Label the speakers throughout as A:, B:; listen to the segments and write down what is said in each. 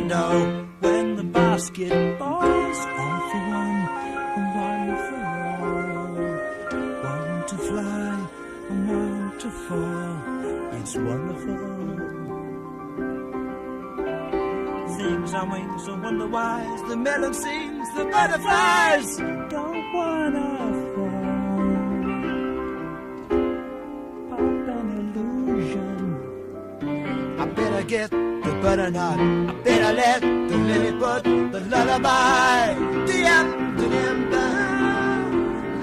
A: know when the basketball's all for one and one for all. One to fly and one to fall. It's wonderful. Things on wings and wonder whys. The melon sings, the butterflies don't wanna fall. Pop an illusion. I better get the butternut. I better let the lily put the lullaby. Dee-dum, dee-dum,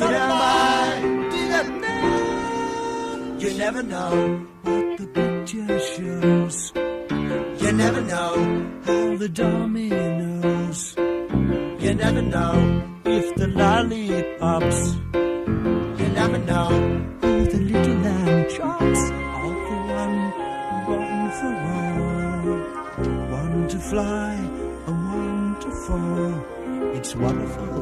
A: lullaby. Dee-dum, dee-dum. You never know what the picture shows. You never know how the dominoes. You never know if the lollipops. You never know who the little lamb chops. All for one for all. One to fly and one to fall. It's wonderful.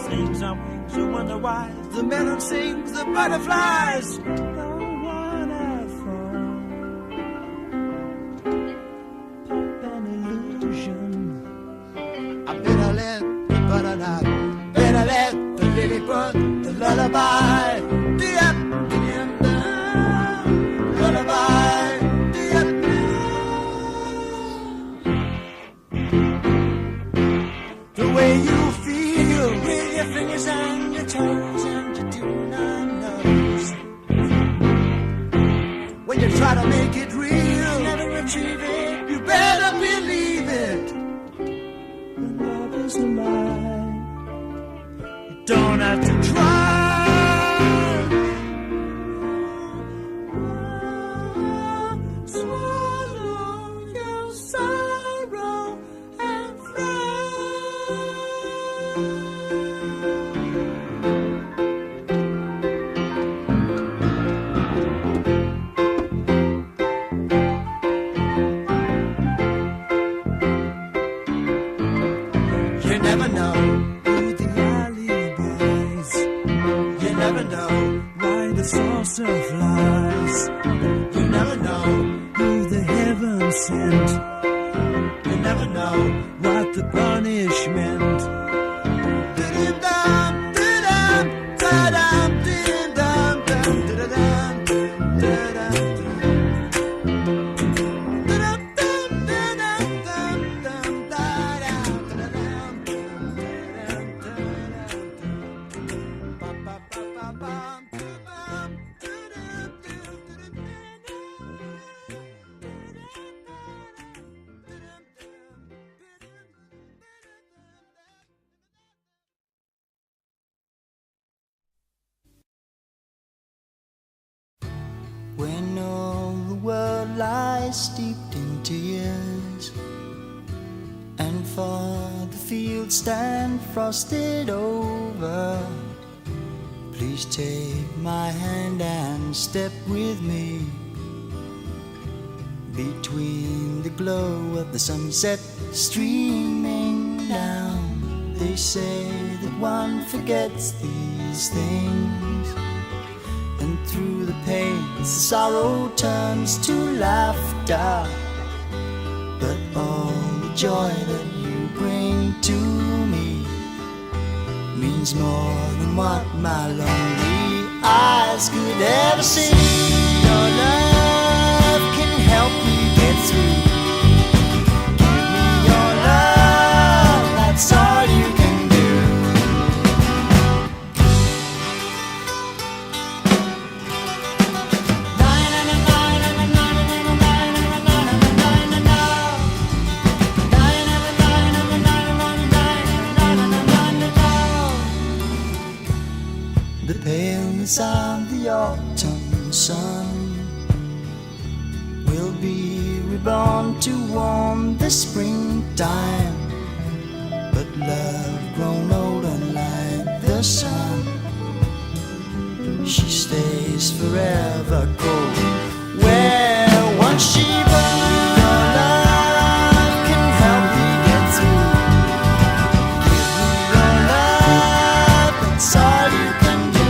A: Things on wings, you wonder why. The melon sings, the butterflies don't wanna fall. Pop an illusion. I better let the butternut, better let the lily put the lullaby. Dee-up, dee-up, lullaby. Dee-up, the way you feel with your fingers and your toes and your do-not knows. When you try to make it real, never achieve it. You better believe it. When love is a lie, you don't have to try. Swallow your sorrow and fly. You never know who the alleyways. You never know why the saucer flies. You never know who the heaven sent. You never know what the punishment. Dee-dum, dee-dum, da-dum, dee-dum, dum, da-da-dum, da-dum,
B: When all the world lies steeped in tears, and for the fields stand frosted over, please take my hand and step with me between the glow of the sunset streaming down. They say that one forgets these things, and through the pain, sorrow turns to laughter. But all the joy that you bring to me means more than what my lonely eyes could ever see. Your love can help me get through. Give me your love, that's all you can do. The paleness of the autumn sun will be reborn to warm the springtime. But love grown old unlike the sun, she stays forever cold. Where once she burned, your love can help me get through. Give me your love, that's all you can do.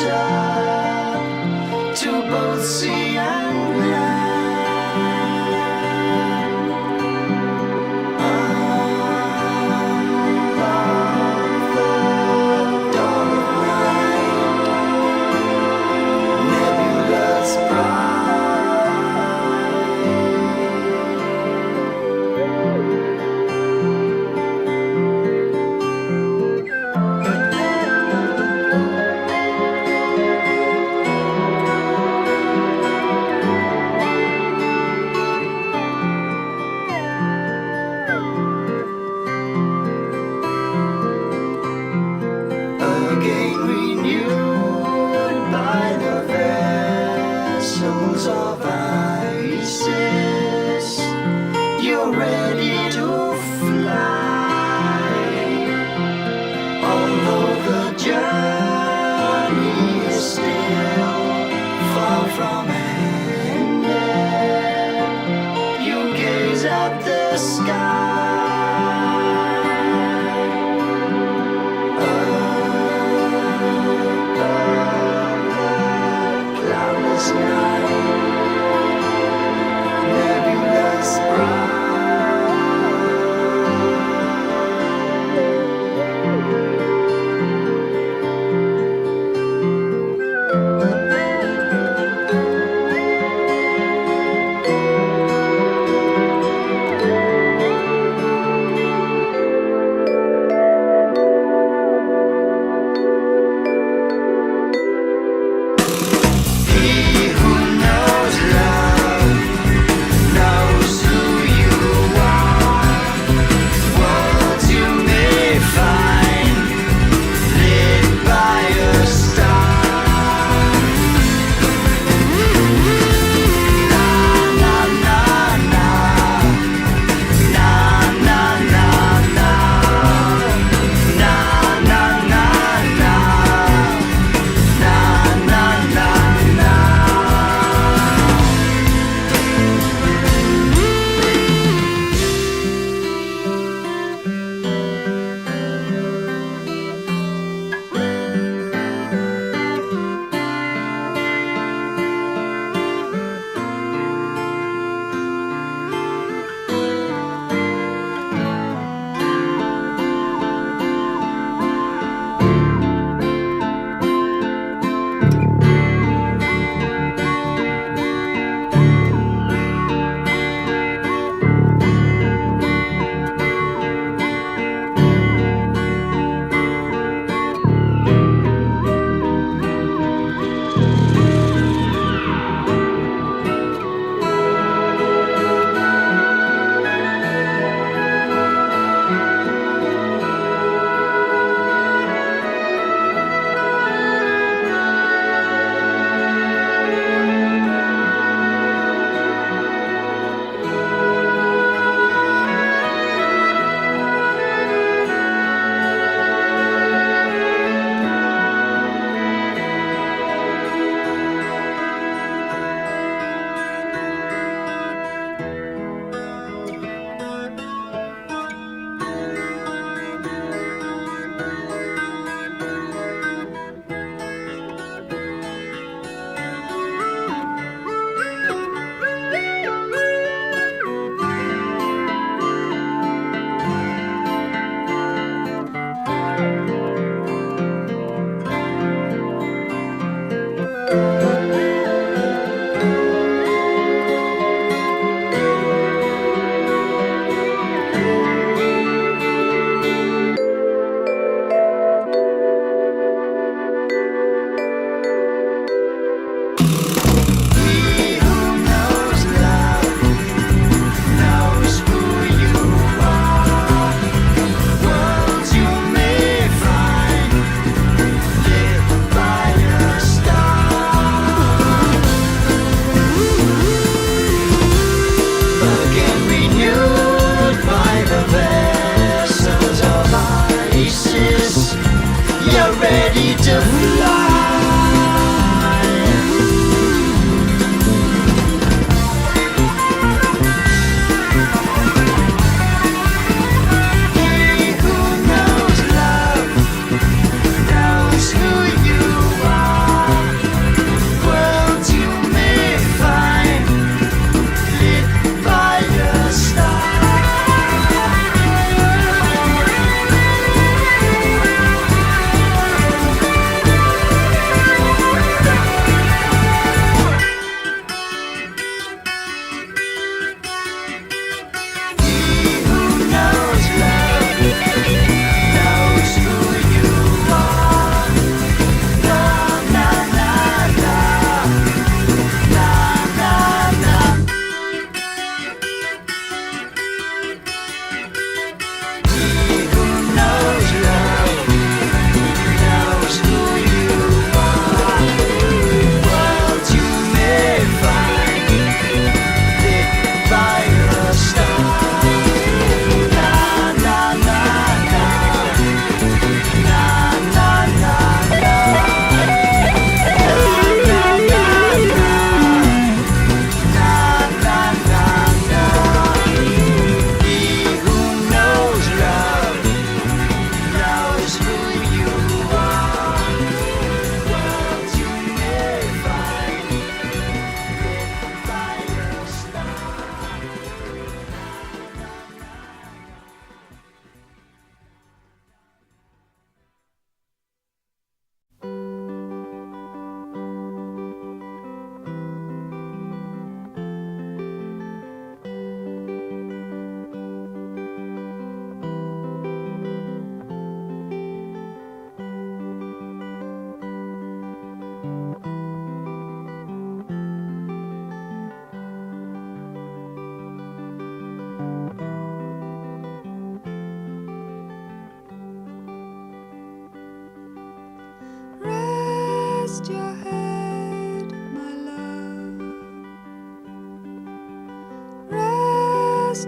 B: up to both sea and land. Along the dawn of night, nebulous bright. Again renewed by the vessels of Isis, you're ready to fly. Although the journey is still far from ended, you gaze at the sky. Nebulous bright.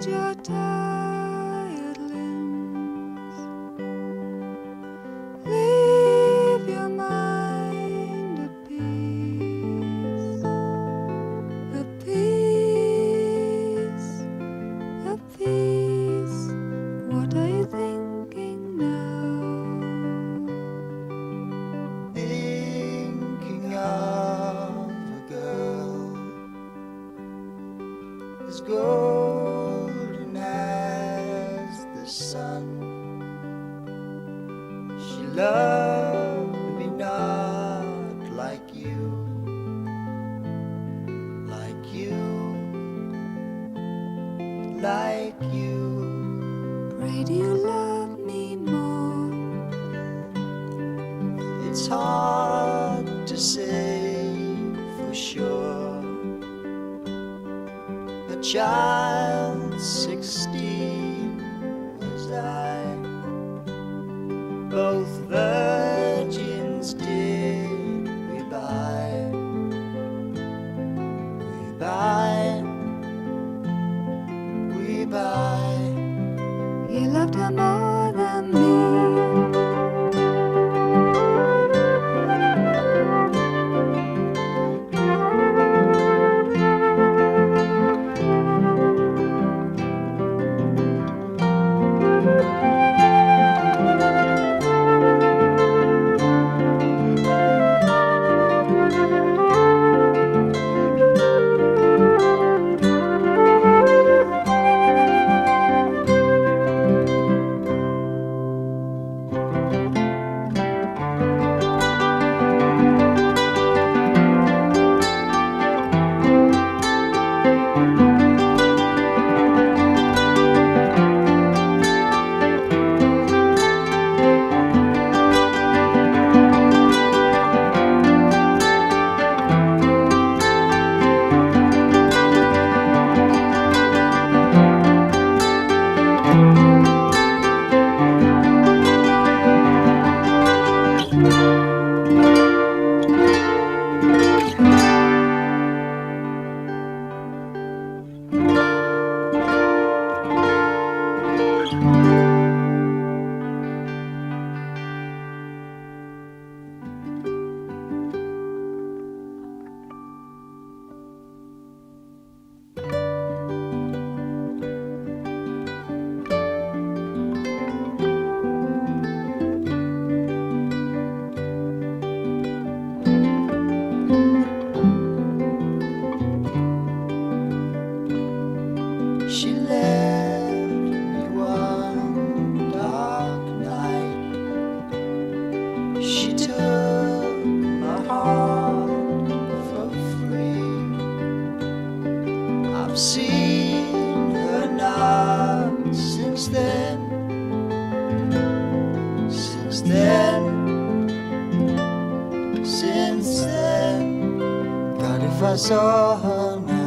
C: rest your tired limbs. Leave your mind at peace, at peace, at peace. What are you thinking now?
B: Thinking of a girl as golden as the sun. She loved me not like you, like you, like you.
C: Pray, do you love me more?
B: It's hard to say for sure. A child 16 was I. Both virgins did we buy. We buy. We buy.
C: You loved her more than me.
B: She left me one dark night. She took my heart for free. I've seen her not since then. Since then. Since then. God, if I saw her now.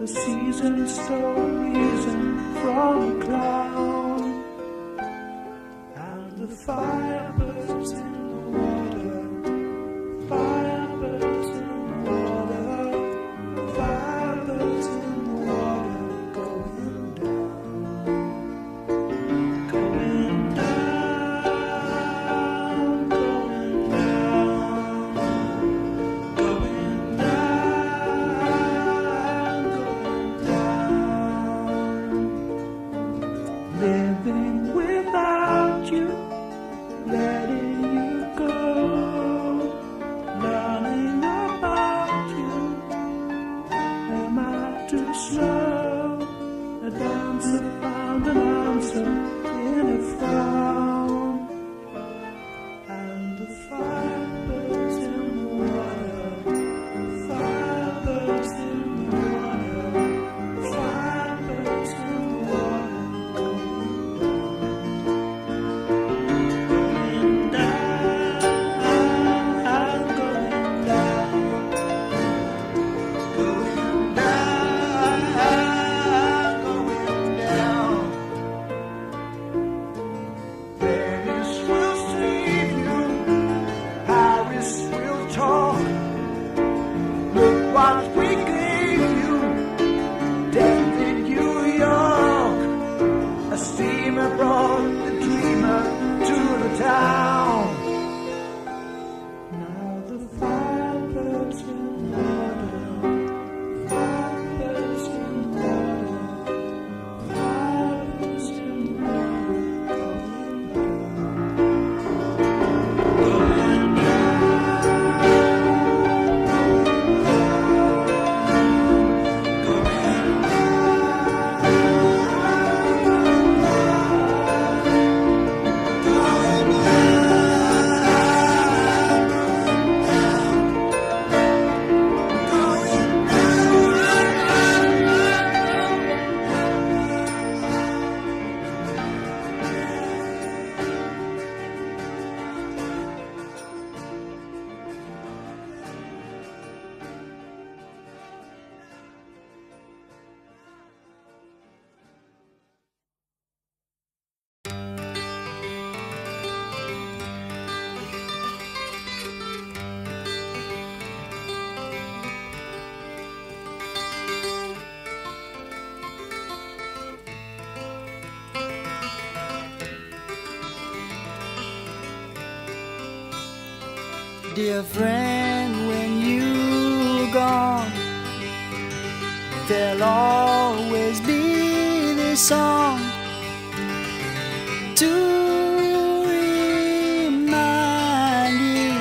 A: the season stole reason from a cloud, and the firebirds in the water, firebirds in the water, firebirds in the water, going down, going down, going down, going down. Living without you, letting you go, learning about you. Am I too slow? A dancer found an answer in a frown, and the firebirds in the water, firebirds in the water, firebirds in the water. What we gave you, death in New York. A steamer brought the dreamer to the town. Now the firebirds in the water, firebirds in the water, firebirds in the water, going
B: Dear friend, when you're gone, there'll always be this song to remind you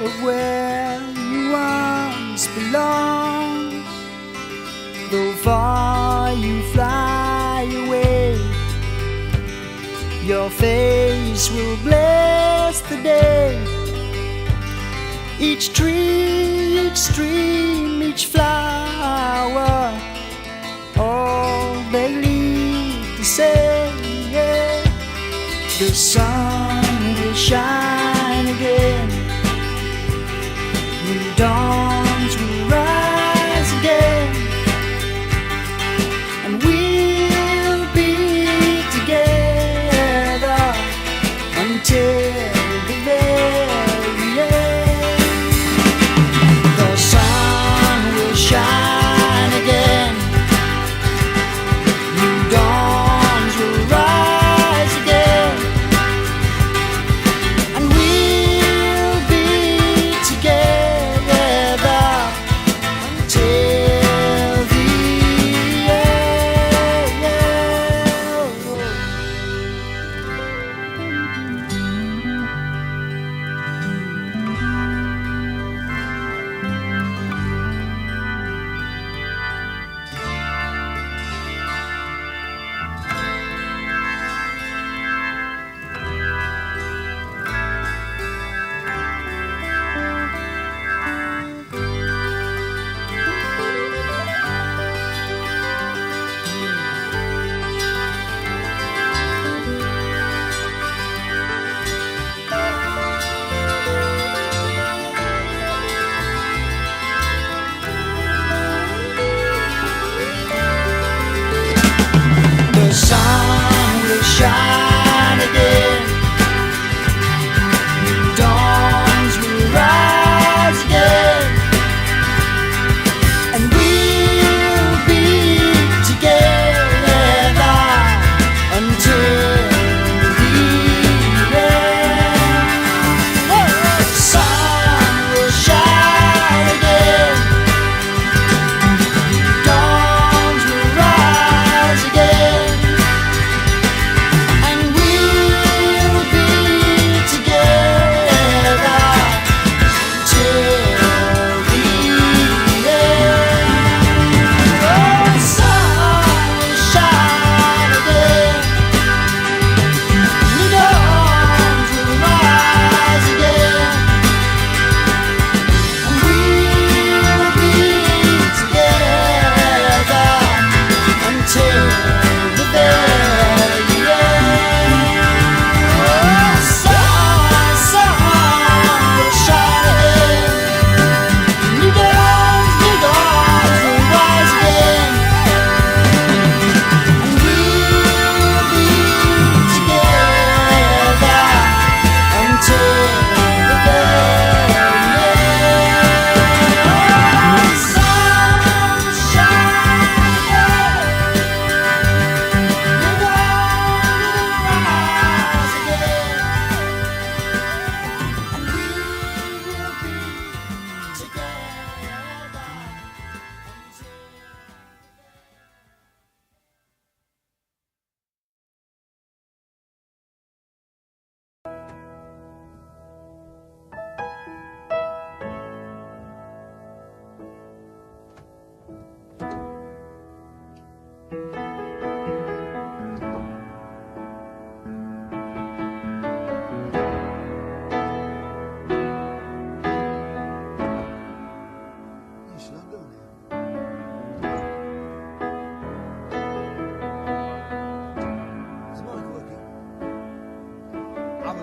B: of where you once belonged. Though far you fly away, your face will bless the day. Each tree, each stream, each flower, all they leave to say, yeah. The sun will shine again, new dawns will rise again, and we'll be together until the very end. Shine again, new dawns will rise again, and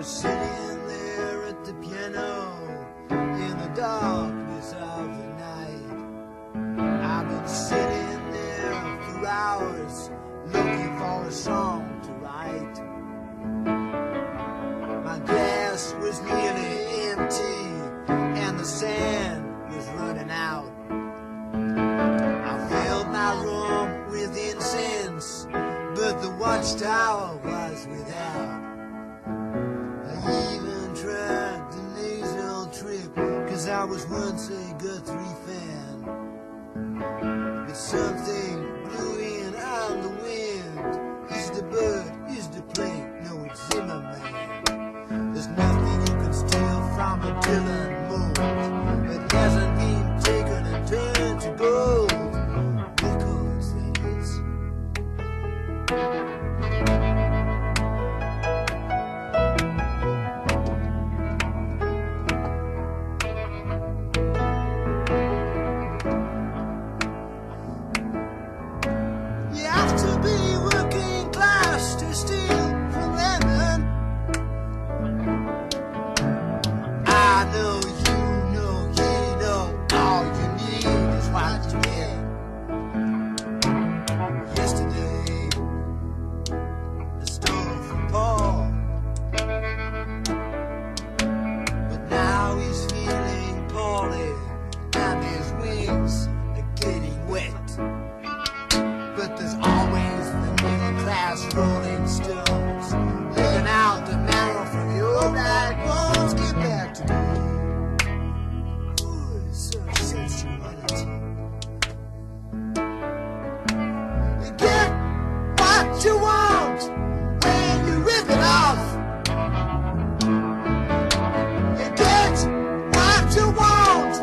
A: was sitting there at the piano in the darkness of the night. I've been sitting there for hours looking for a song to write. My glass was nearly empty and the sand was running out. I filled my room with incense, but the watchtower was without. I even tried the nasal trip, 'cause I was once a Guthrie fan. But something blew in on the wind. Is the bird, is the plane? No, it's Zimmerman. There's nothing you can steal from a Dylan mold that hasn't been taken and turned to gold. Records, that is. You have to be working class to steal from Lemon. I know you know, all you need is what you get. Yesterday, I stole from Paul, but now he's feeling poorly and his wings are getting wet. But there's always the middle class rolling stones, living out the marrow from the old right bones. Get back to me. Ooh, such sensuality. You get what you want when you rip it off. You get what you want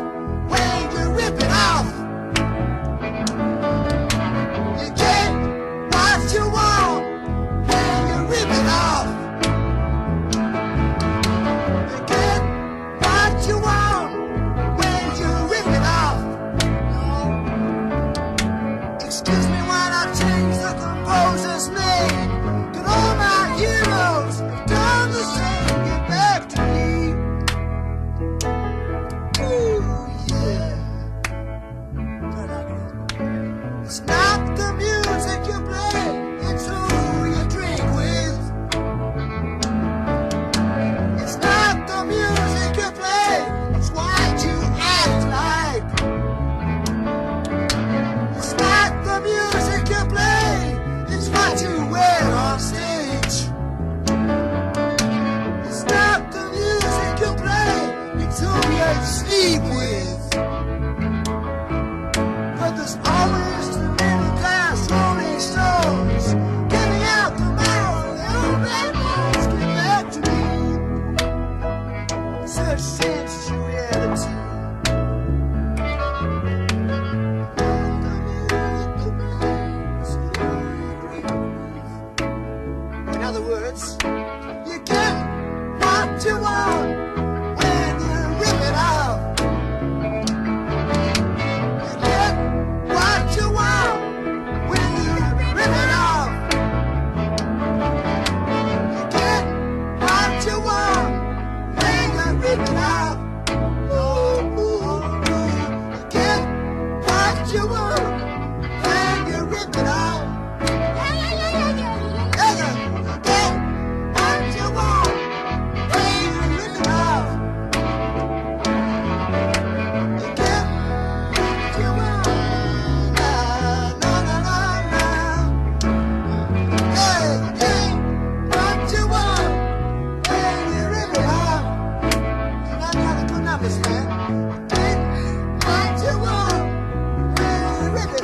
A: when you rip it off. You get what you want when you rip it off. You get what you want when you rip it off. Excuse me while I change the composer's name. Could all my heroes have done the same? Get back to me. Ooh, yeah. It's not the music you play, it's who you drink with. It's not the music you play, it's what you act like. It's not the music you play, it's what you wear on stage. It's not the music you play, it's who you sleep with. But there's always the middle class rolling stones, giving out the marrow of the old man bones. Get back to me. Such sensuality. In other words, you get what you want when you rip it off. You get what you want when you rip it off. You get what you want when you rip it off. Ooh, ooh, ooh. You get what you want when you rip it off. Rip it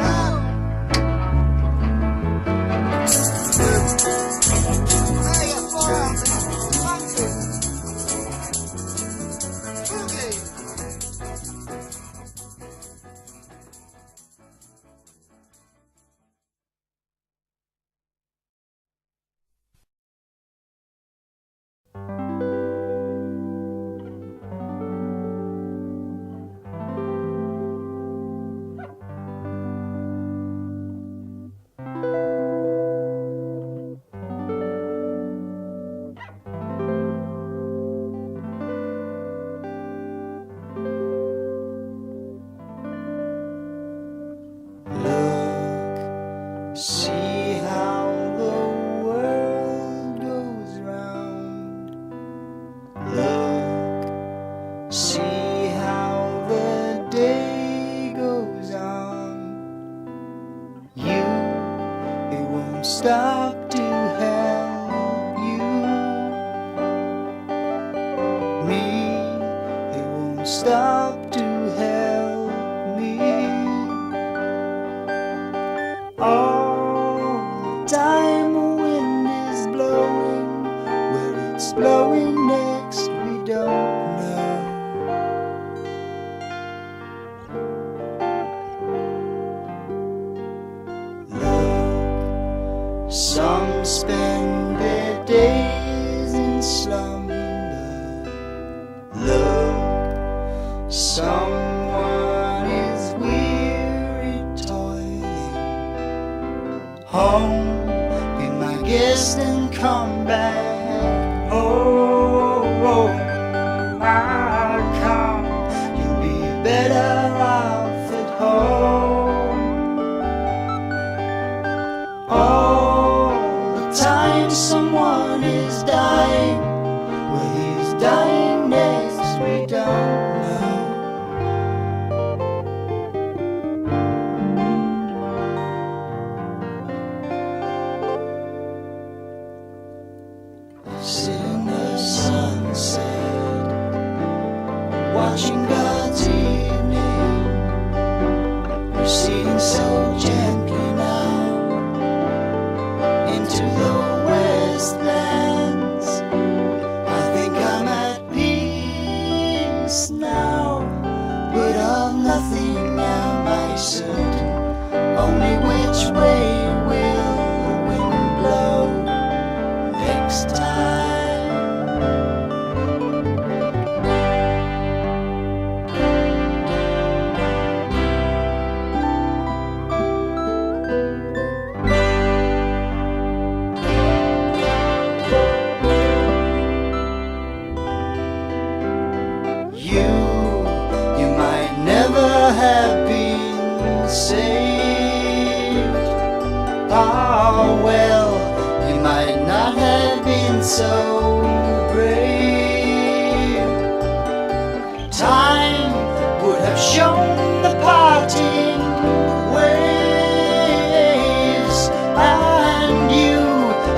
B: won't stop to help you. Me, it won't stop to help me. All the time the wind is blowing, where it's blowing next we don't know. Some spend their days in slumber. Look, someone is weary toiling. Home, be my guest and come back. Oh, I'll come. You'll be better off at home. All the time someone is dying, where he's dying next we don't know. I sit in the sunset, watching God's evening, receding so gently now into the westlands. I think I'm at peace now, but of nothing am I certain. Only which way will the wind blow next time. You might never have been saved. Ah, well, you might not have been so brave. Time would have shown the parting waves, and you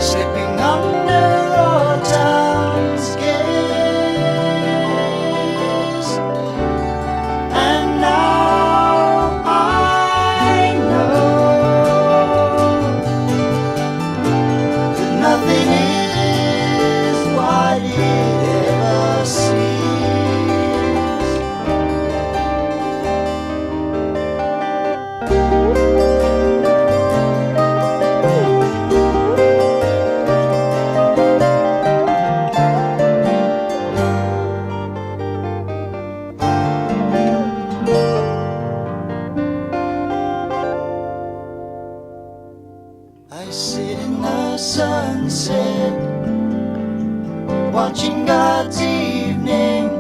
B: slipping under autumn's gaze. And now I know that nothing is what it ever seems. I sit in the sunset, watching God's evening,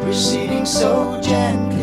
B: receding so gently.